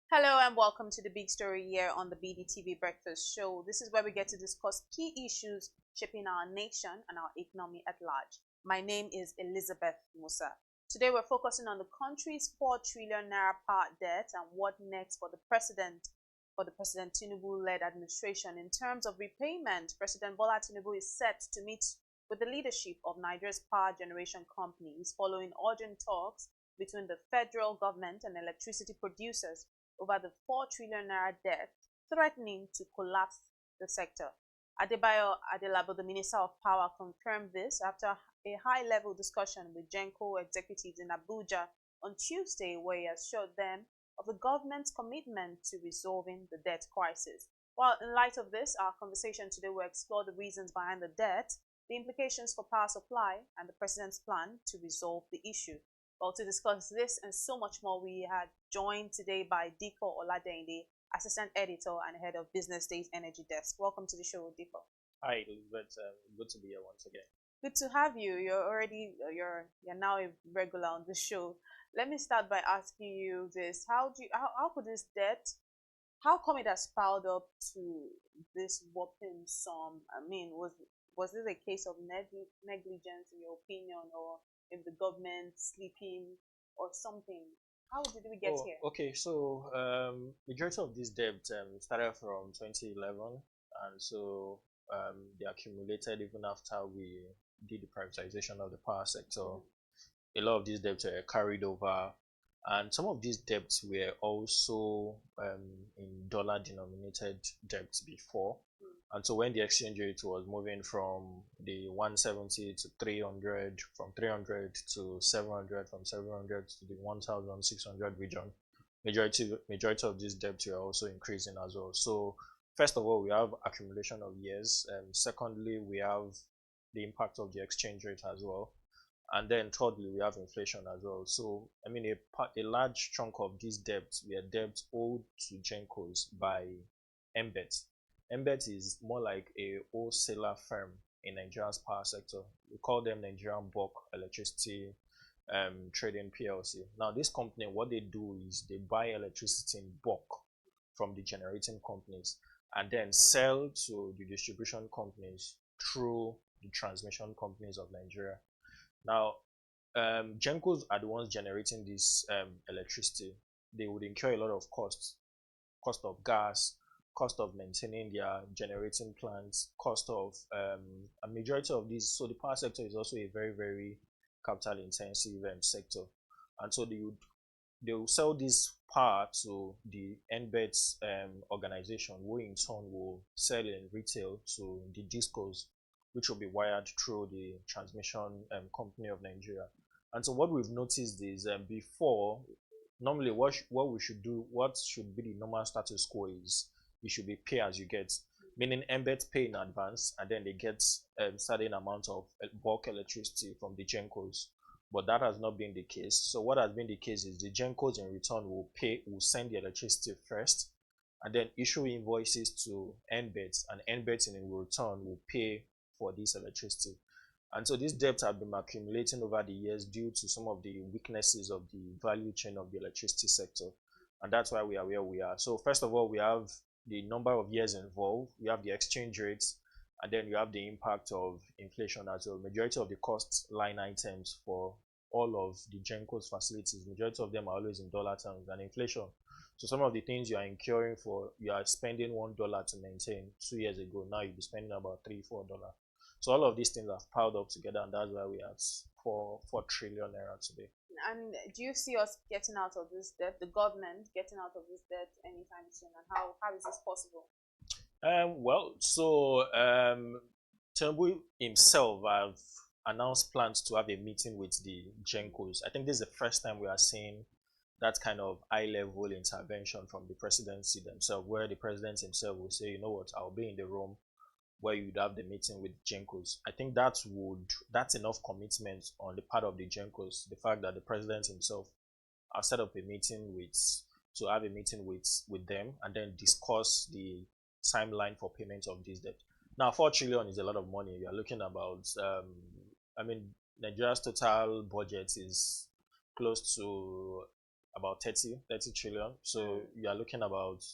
Hello and welcome to the big story here on the BDTV Breakfast Show. This is where we get to discuss key issues shaping our nation and our economy at large. My name is Elizabeth Musa. Today we're focusing on the country's 4 trillion naira power debt and what next for the President Tinubu-led administration. In terms of repayment, President Bola Tinubu is set to meet with the leadership of Nigeria's power generation companies following urgent talks between the federal government and electricity producers over the 4 trillion naira debt threatening to collapse the sector. Adebayo Adelabu, the Minister of Power, confirmed this after a high-level discussion with GenCos executives in Abuja on Tuesday, where he assured them of the government's commitment to resolving the debt crisis. Well, in light of this, our conversation today will explore the reasons behind the debt, the implications for power supply, and the President's plan to resolve the issue. Well, to discuss this and so much more, we are joined today by Diko Oladende, Assistant Editor and Head of BusinessDay's Energy Desk. Welcome to the show, Diko. Hi, Elizabeth. Good to be here once again. Good to have you. You're now a regular on the show. Let me start by asking you this: how could this debt? How come it has piled up to this whopping sum? I mean, was this a case of negligence in your opinion, or if the government sleeping or something? How did we get here? Okay. So, majority of this debt started from 2011, and so they accumulated even after we did the privatization of the power sector. A lot of these debts were carried over, and some of these debts were also in dollar-denominated debts before. And so when the exchange rate was moving from the 170 to 300, from 300 to 700, from 700 to the 1,600 region, majority of these debts were also increasing as well. So first of all, we have accumulation of years, and secondly, we have the impact of the exchange rate as well. And then thirdly, we have inflation as well. So I mean, a large chunk of these debts were debts owed to GenCos by MBET. MBET is more like a wholesaler firm in Nigeria's power sector. We call them Nigerian Bulk Electricity Trading PLC. Now, this company, what they do is they buy electricity in bulk from the generating companies and then sell to the distribution companies through the transmission companies of Nigeria. Now, GenCos are the ones generating this electricity. They would incur a lot of costs, cost of gas, cost of maintaining their generating plants, cost of a majority of these. So the power sector is also a very, very capital intensive sector, and so they will sell this power to the NBET organization, who in turn will sell in retail to the discos, which will be wired through the transmission company of Nigeria. And so what we've noticed is before, normally what we should do, what should be the normal status quo is it should be pay as you get, meaning MBET pay in advance and then they get a certain amount of bulk electricity from the GenCos. But that has not been the case. So what has been the case is the GenCos in return will send the electricity first and then issue invoices to NBET, and NBET in return will pay for this electricity. And so these debts have been accumulating over the years due to some of the weaknesses of the value chain of the electricity sector. And that's why we are where we are. So first of all, we have the number of years involved, we have the exchange rates, and then you have the impact of inflation as well. Majority of the cost line items for all of the GenCos facilities, majority of them are always in dollar terms, and inflation. So some of the things you are incurring for, you are spending $1 to maintain 2 years ago, now you'll be spending about $3-4. So all of these things have piled up together, and that's why we are at 4 trillion naira today. And do you see us getting out of this debt, the government getting out of this debt anytime soon? And how is this possible? Tinubu himself have announced plans to have a meeting with the GenCos. I think this is the first time we are seeing that kind of high-level intervention from the presidency themselves, where the president himself will say, you know what, I'll be in the room where you'd have the meeting with GenCos. I think that's enough commitment on the part of the GenCos. The fact that the president himself has set up a meeting to have a meeting with them and then discuss the timeline for payment of this debt. Now, 4 trillion is a lot of money. You are looking about, Nigeria's total budget is close to about 30 trillion. So you are looking about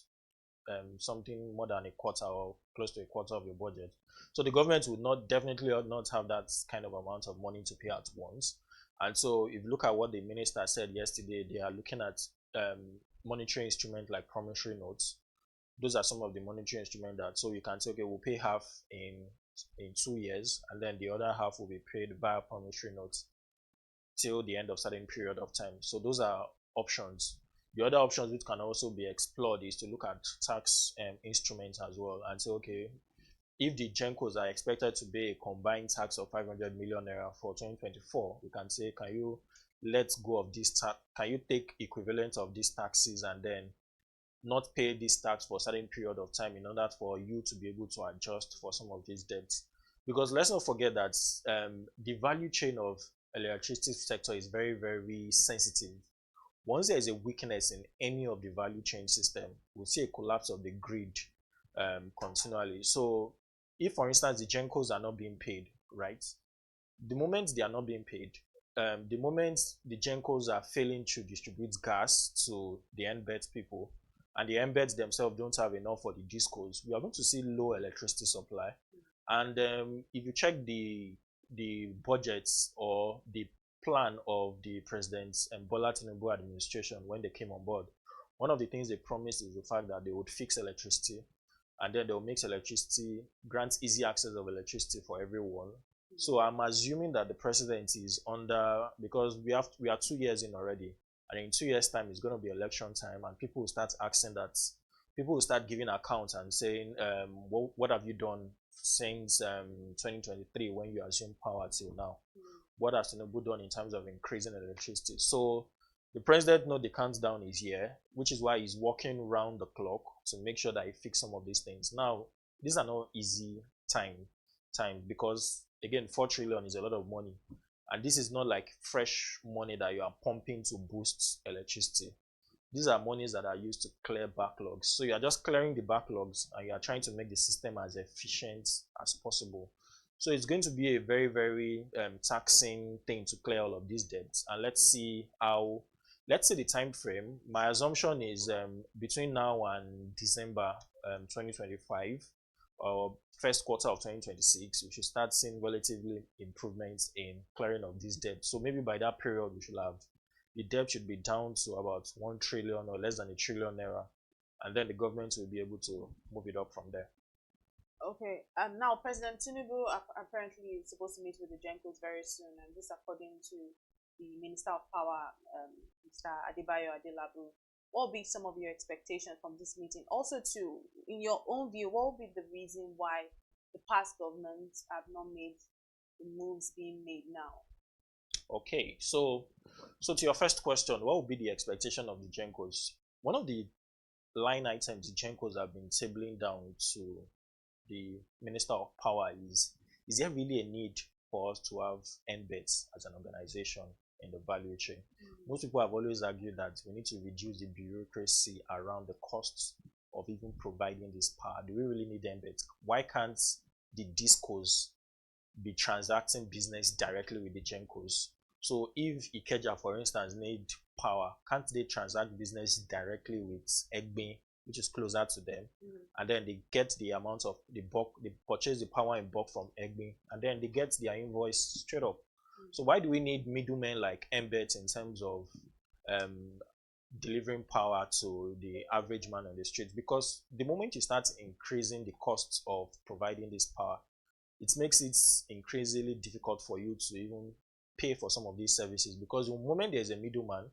something more than a quarter or close to a quarter of your budget. So the government would not definitely not have that kind of amount of money to pay at once. And so if you look at what the minister said yesterday, they are looking at monetary instruments like promissory notes. Those are some of the monetary instruments that, so you can say, okay, we'll pay half in 2 years, and then the other half will be paid via promissory notes till the end of certain period of time. So those are options. The other options which can also be explored is to look at tax instruments as well and say, okay, if the GenCos are expected to pay a combined tax of 500 million naira for 2024, we can say, can you let go of this tax? Can you take equivalent of these taxes and then not pay this tax for a certain period of time in order for you to be able to adjust for some of these debts? Because let's not forget that the value chain of electricity sector is very, very sensitive. Once there is a weakness in any of the value chain system, we'll see a collapse of the grid continually. So if, for instance, the GenCos are not being paid, right? The moment they are not being paid, the moment the GenCos are failing to distribute gas to the embed people, and the embeds themselves don't have enough for the discos, we are going to see low electricity supply. And if you check the budgets or the plan of the President and Bola Tinubu administration when they came on board, one of the things they promised is the fact that they would fix electricity, and then they'll make electricity, grant easy access of electricity for everyone. So I'm assuming that the president is under, because we are 2 years in already, and in 2 years time it's going to be election time, and people will start asking that, people will start giving accounts and saying, what have you done since 2023 when you assumed power till now? What has Tinubu done in terms of increasing electricity? So the president knows the countdown is here, which is why he's working round the clock to make sure that he fixes some of these things. Now, these are not easy time because, again, 4 trillion is a lot of money. And this is not like fresh money that you are pumping to boost electricity. These are monies that are used to clear backlogs. So you are just clearing the backlogs and you are trying to make the system as efficient as possible. So it's going to be a very, very taxing thing to clear all of these debts. And let's see the time frame. My assumption is between now and December 2025 or first quarter of 2026, we should start seeing relatively improvements in clearing of these debts. So maybe by that period, we should have, the debt should be down to about 1 trillion or less than a trillion naira, and then the government will be able to move it up from there. Okay, and now President Tinubu apparently is supposed to meet with the GenCos very soon, and this according to the Minister of Power, Mr. Adebayo Adelabu. What will be some of your expectations from this meeting? Also, too, in your own view, what will be the reason why the past governments have not made the moves being made now? Okay, so to your first question, what would be the expectation of the GenCos? One of the line items the GenCos have been tabling down to the Minister of Power is there really a need for us to have NBETs as an organization in the value chain? Most people have always argued that we need to reduce the bureaucracy around the costs of even providing this power. Do we really need NBETs? Why can't the discos be transacting business directly with the GenCos? So if Ikeja, for instance, need power, can't they transact business directly with Egbe, which is closer to them, and then they get the amount of the bulk, they purchase the power in bulk from Egbe, and then they get their invoice straight up. So why do we need middlemen like embeds in terms of delivering power to the average man on the street? Because the moment you start increasing the costs of providing this power, it makes it increasingly difficult for you to even pay for some of these services, because the moment there's a middleman,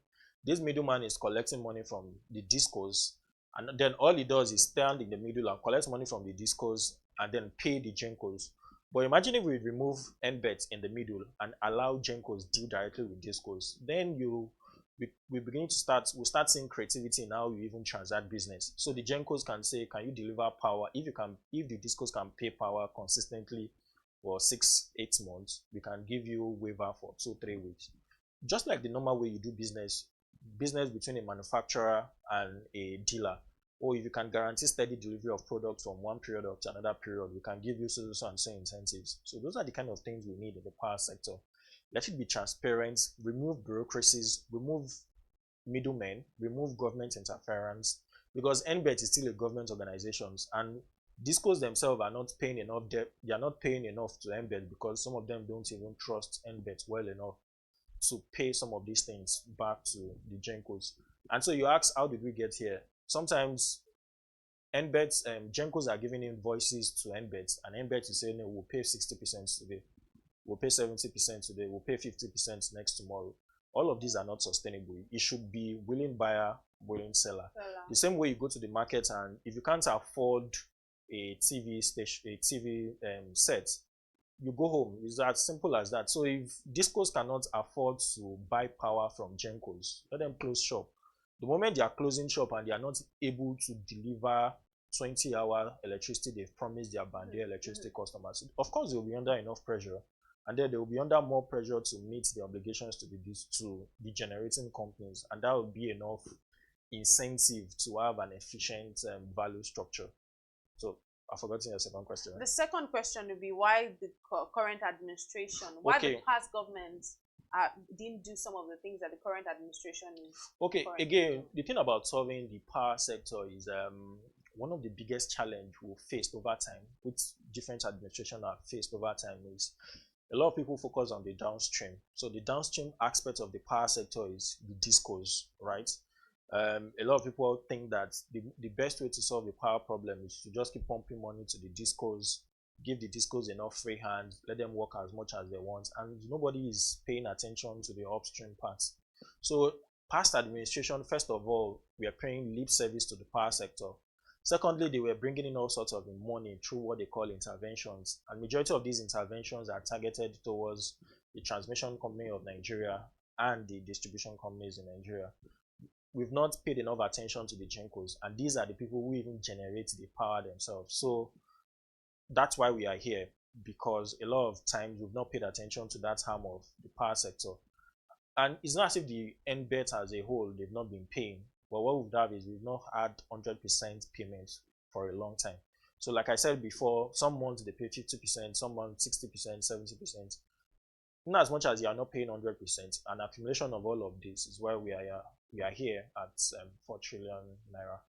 this middleman is collecting money from the discos, and then all he does is stand in the middle and collect money from the discos and then pay the GenCos. But imagine if we remove NBET in the middle and allow GenCos deal directly with discos, then we'll start seeing creativity in how you even transact business. So the GenCos can say, can you deliver power? If the discos can pay power consistently for 6-8 months, we can give you waiver for 2-3 weeks. Just like the normal way you do business between a manufacturer and a dealer. Or if you can guarantee steady delivery of products from one period up to another period, we can give you so and so incentives. So those are the kind of things we need in the power sector. Let it be transparent, remove bureaucracies, remove middlemen, remove government interference, because NBET is still a government organization, and discos themselves are not paying enough debt. They are not paying enough to NBET because some of them don't even trust NBET well enough to pay some of these things back to the GenCos. And so you ask, how did we get here? Sometimes NBET, GenCos are giving invoices to NBET, and NBET is saying, no, we'll pay 60% today, we'll pay 70% today, we'll pay 50% next tomorrow. All of these are not sustainable. It should be willing buyer, willing seller. The same way you go to the market, and if you can't afford a TV station, a TV set, you go home. It's as simple as that. So if discos cannot afford to buy power from GenCos, let them close shop. The moment they are closing shop and they are not able to deliver 20-hour electricity they've promised their banded electricity customers, of course they'll be under enough pressure, and then they'll be under more pressure to meet the obligations to the generating companies, and that will be enough incentive to have an efficient value structure. So I've forgotten your second question. The second question would be why the current administration, why the past government didn't do some of the things that the current administration is. Okay, again, the thing about solving the power sector is one of the biggest challenge we've faced over time, which different administrations have faced over time, is a lot of people focus on the downstream. So the downstream aspect of the power sector is the discos, right? A lot of people think that the best way to solve the power problem is to just keep pumping money to the discos, give the discos enough free hand, let them work as much as they want, and nobody is paying attention to the upstream parts. So past administration, first of all, we are paying lip service to the power sector. Secondly, they were bringing in all sorts of money through what they call interventions, and majority of these interventions are targeted towards the transmission company of Nigeria and the distribution companies in Nigeria. We've not paid enough attention to the GenCos, and these are the people who even generate the power themselves. So that's why we are here, because a lot of times we've not paid attention to that arm of the power sector. And it's not as if the NBET as a whole, they've not been paying. But what we've done is we've not had 100% payments for a long time. So like I said before, some months they pay 50%, some months 60%, 70%. In as much as you are not paying 100%, an accumulation of all of this is why we are here at 4 trillion naira.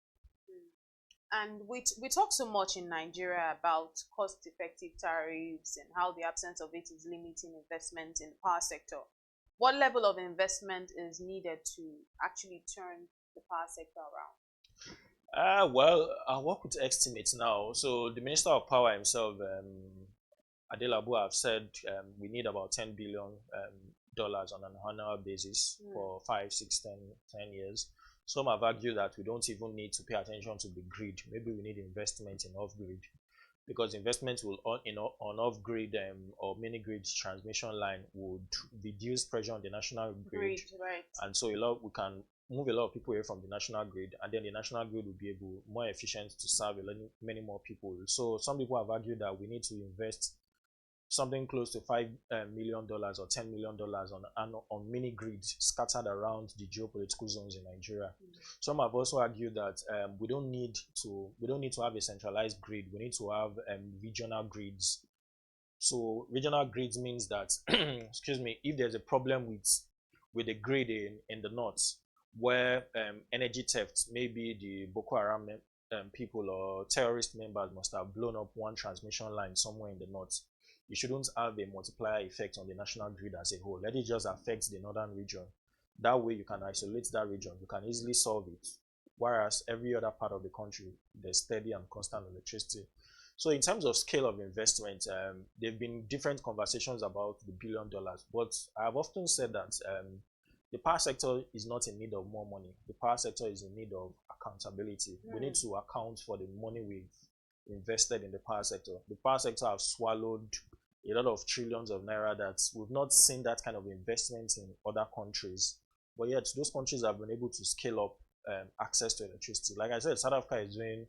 And we talk so much in Nigeria about cost-effective tariffs and how the absence of it is limiting investment in the power sector. What level of investment is needed to actually turn the power sector around? Well, I work with estimates now. So the Minister of Power himself, Adelabu, have said we need about $10 billion on an annual basis for 5, 6, 10 years. Some have argued that we don't even need to pay attention to the grid. Maybe we need investment in off-grid, because investment will on off-grid or mini-grid transmission line would reduce pressure on the national grid. Right. And so we can move a lot of people away from the national grid, and then the national grid will be more efficient to serve many more people. So some people have argued that we need to invest something close to $5 million or $10 million on mini grids scattered around the geopolitical zones in Nigeria. Some have also argued that we don't need to have a centralized grid. We need to have regional grids. So regional grids means that excuse me, if there's a problem with the grid in the north, where energy theft, maybe the Boko Haram people or terrorist members must have blown up one transmission line somewhere in the north, you shouldn't have a multiplier effect on the national grid as a whole. Let it just affect the northern region. That way you can isolate that region. You can easily solve it. Whereas every other part of the country, there's steady and constant electricity. So in terms of scale of investment, there have been different conversations about the $1 billion. But I've often said that the power sector is not in need of more money. The power sector is in need of accountability. We need to account for the money we've invested in the power sector. The power sector has swallowed a lot of trillions of naira that we've not seen that kind of investment in other countries, but yet those countries have been able to scale up access to electricity. Like I said, South Africa is doing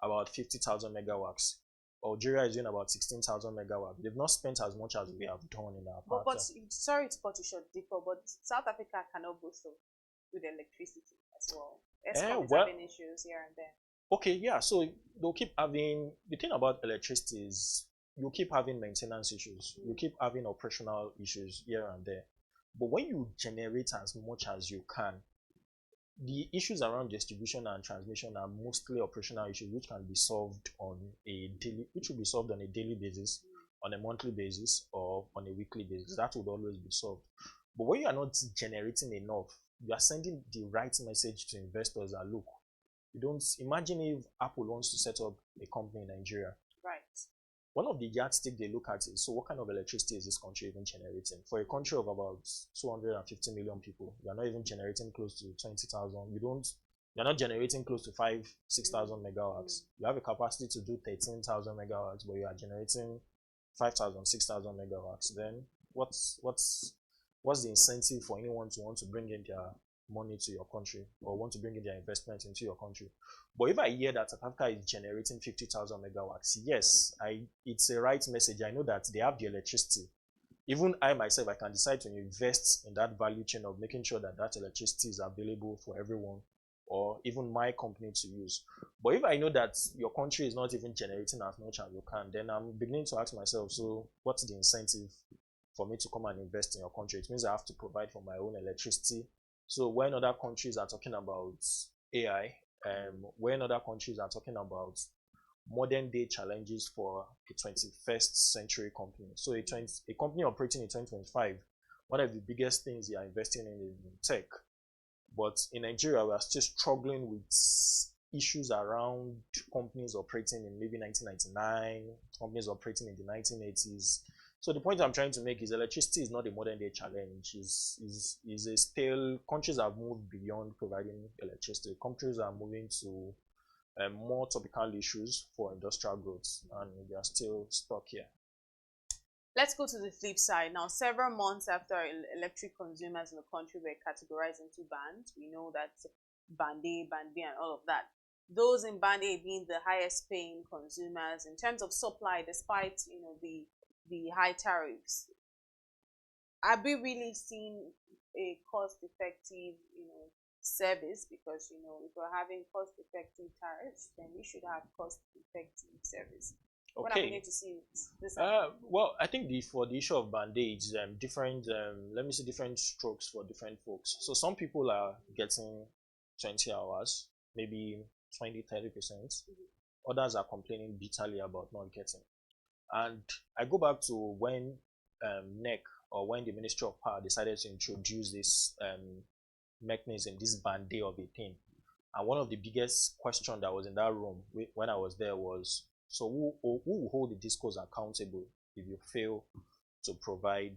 about 50,000 megawatts. Algeria is doing about 16,000 megawatts. They've not spent as much as we have done in our power. But sorry to cut you short, Deeper, but South Africa cannot boast with electricity as well. Eskom is having issues here and there. Okay, yeah, so they'll keep having, the thing about electricity is you keep having maintenance issues, you keep having operational issues here and there. But when you generate as much as you can, the issues around distribution and transmission are mostly operational issues which can be solved on a daily, which will be solved on a daily basis, on a monthly basis, or on a weekly basis. That would always be solved. But when you are not generating enough, you are sending the right message to investors that look, you don't imagine if Apple wants to set up a company in Nigeria. Right. One of the yardstick they look at is, so what kind of electricity is this country even generating? For a country of about 250 million people, you are not even generating close to 20,000. You're not generating close to 6,000 megawatts. You have a capacity to do 13,000 megawatts, but you are generating 5,000, 6,000 megawatts. Then what's the incentive for anyone to want to bring in their money to your country or want to bring in their investment into your country? But if I hear that South Africa is generating 50,000 megawatts, yes, it's a right message. I know that they have the electricity. Even I myself, I can decide to invest in that value chain of making sure that that electricity is available for everyone, or even my company to use. But if I know that your country is not even generating as much as you can, then I'm beginning to ask myself, so what's the incentive for me to come and invest in your country? It means I have to provide for my own electricity. So when other countries are talking about AI, when other countries are talking about modern day challenges for a 21st century company, so a company operating in 2025, one of the biggest things they are investing in is in tech. But in Nigeria, we are still struggling with issues around companies operating in maybe 1999, companies operating in the 1980s. So the point I'm trying to make is electricity is not a modern day challenge. Is a still, countries have moved beyond providing electricity. Countries are moving to more topical issues for industrial growth, and they are still stuck here. Let's go to the flip side. Now, several months after electric consumers in the country were categorized into bands, we know that band A, band B, and all of that. Those in band A being the highest paying consumers in terms of supply, despite the high tariffs. Have we really seen a cost-effective, service? Because if we're having cost-effective tariffs, then we should have cost-effective service. Okay. When are we going to see this? Well, I think for the issue of band-aids, different, let me say different strokes for different folks. So some people are getting 20 hours, maybe 20, 30%. Others are complaining bitterly about not getting. And I go back to when NEC, or when the Ministry of Power decided to introduce this mechanism, this band-aid of a thing. And one of the biggest questions that was in that room when I was there was, so who will hold the discos accountable if you fail to provide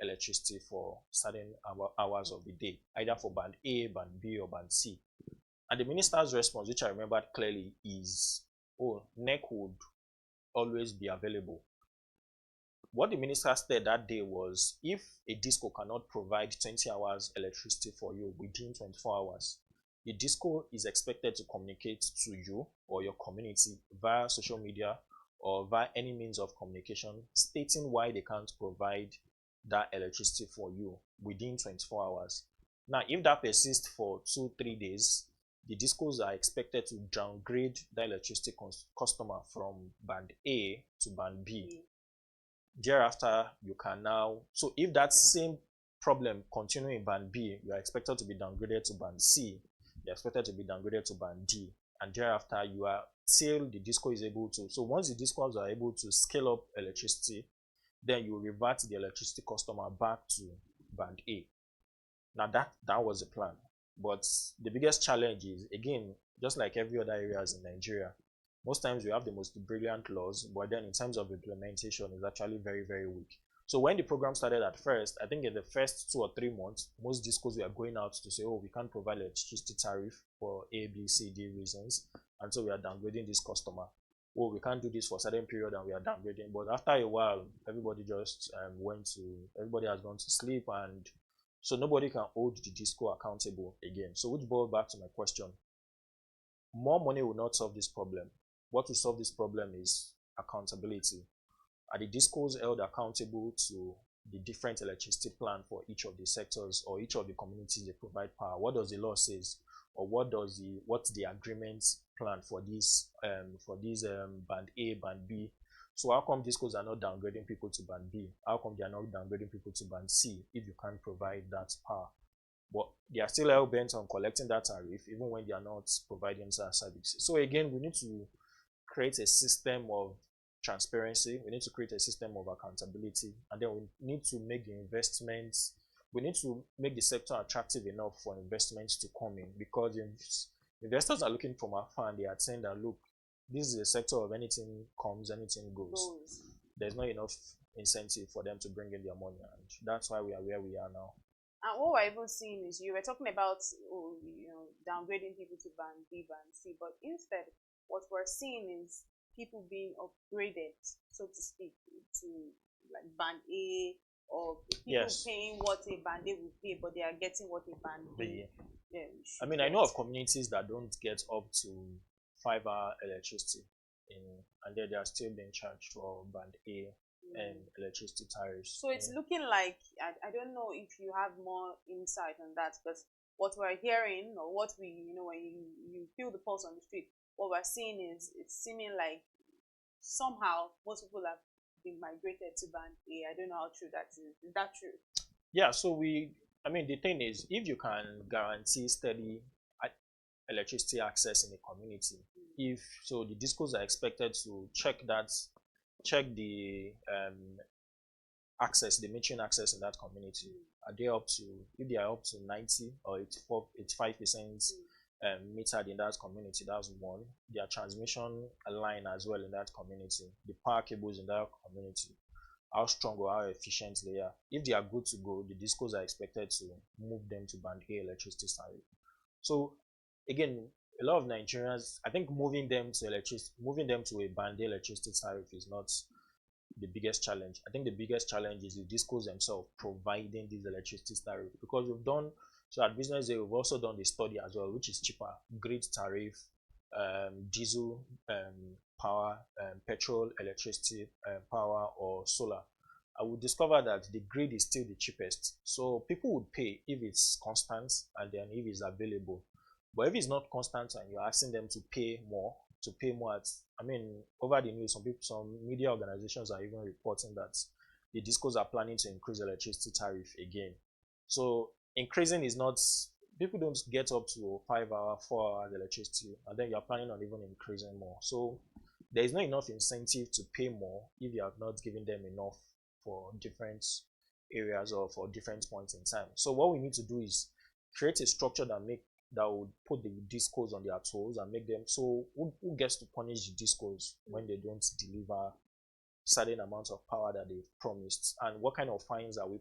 electricity for certain hours of the day, either for band A, band B, or band C? And the minister's response, which I remembered clearly, is, NEC would always be available. What the minister said that day was, if a disco cannot provide 20 hours electricity for you within 24 hours, the disco is expected to communicate to you or your community via social media or via any means of communication, stating why they can't provide that electricity for you within 24 hours. Now, if that persists for 2-3 days, the discos are expected to downgrade the electricity customer from band A to band B. Thereafter, you can now, so if that same problem continues in band B, you are expected to be downgraded to band C, you're expected to be downgraded to band D, and thereafter you are till the disco is able to. So once the discos are able to scale up electricity, then you revert the electricity customer back to band A. Now that was the plan. But the biggest challenge is, again, just like every other areas in Nigeria, most times we have the most brilliant laws, but then in terms of implementation, it's actually very, very weak. So when the program started at first, I think in the first 2 or 3 months, most discos were going out to say, we can't provide electricity tariff for A, B, C, D reasons, and so we are downgrading this customer. We can't do this for a certain period and we are downgrading. But after a while, everybody just everybody has gone to sleep, and so nobody can hold the disco accountable again. So which boils back to my question. More money will not solve this problem. What will solve this problem is accountability. Are the discos held accountable to the different electricity plan for each of the sectors or each of the communities they provide power? What does the law says, or what's the agreement plan for these band A, band B? So how come discos are not downgrading people to band B? How come they are not downgrading people to band C if you can't provide that power? but they are still hell bent on collecting that tariff even when they are not providing that service. So again, we need to create a system of transparency. We need to create a system of accountability, and then we need to make the investments. We need to make the sector attractive enough for investments to come in, because investors are looking from afar and they are saying that, look, this is a sector of anything comes, anything goes. There's not enough incentive for them to bring in their money, and that's why we are where we are now. And what we're even seeing is, you were talking about, downgrading people to band B, band C, but instead, what we're seeing is people being upgraded, so to speak, to like band A, or people paying what a band A would pay, but they are getting what a band B. I mean, I know of communities that don't get up to 5-hour electricity, and they are still being charged for band A and electricity tariffs. So it's looking like, I don't know if you have more insight on that, because what we're hearing, or what we, when you feel the pulse on the street, what we're seeing is, it's seeming like somehow most people have been migrated to band A. I don't know how true that is. Is that true? Yeah, so I mean, the thing is, if you can guarantee steady electricity access in the community, if so, the discos are expected to check the access, the metering access in that community. Are they up to, if they are up to 90 or 85% metered in that community? That's one. Their transmission line as well in that community, the power cables in that community, how strong or how efficient they are. If they are good to go, the discos are expected to move them to band A electricity tariff. So again, a lot of Nigerians, I think moving them to a band A electricity tariff is not the biggest challenge. I think the biggest challenge is the discos themselves providing this electricity tariff, because we've done, so at BusinessDay we've also done the study as well, which is cheaper: grid tariff, diesel power, petrol, electricity power, or solar. I would discover that the grid is still the cheapest. So people would pay if it's constant and then if it's available. But if it's not constant and you're asking them to pay more I mean, over the news, some media organizations are even reporting that the discos are planning to increase electricity tariff again. So increasing is not, people don't get up to 5-hour, 4 hours electricity, and then you're planning on even increasing more. So there is not enough incentive to pay more if you have not given them enough for different areas or for different points in time. So what we need to do is create a structure that would put the discos on their toes and make them, so who gets to punish the discos when they don't deliver certain amounts of power that they've promised, and what kind of fines are we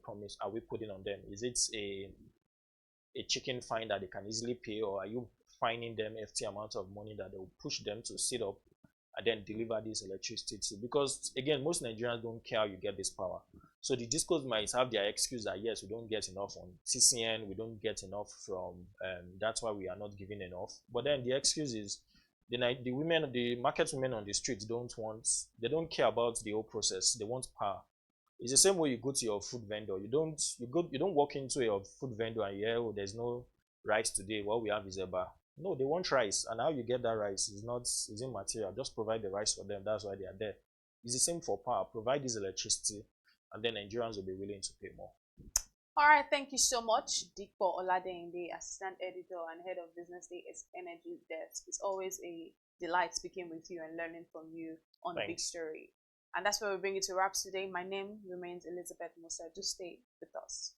putting on them? Is it a chicken fine that they can easily pay, or are you fining them hefty amounts of money that they will push them to sit up and then deliver this electricity? Because again, most Nigerians don't care how you get this power. So the discos might have their excuse that, yes, we don't get enough on TCN, we don't get enough from, that's why we are not giving enough. But then the excuse is, the market women on the streets they don't care about the whole process. They want power. It's the same way you go to your food vendor. You don't walk into your food vendor and hear, oh, there's no rice today. What we have is eba. No, they want rice, and how you get that rice is immaterial. Just provide the rice for them. That's why they are there. It's the same for power. Provide this electricity, and then Nigerians will be willing to pay more. All right, thank you so much, Dikpo Oladeyinde, Assistant Editor and Head of BusinessDay Energy Desk. It's always a delight speaking with you and learning from you on Big Story. And that's where we bring it to wraps today. My name remains Elizabeth Musa. Just stay with us.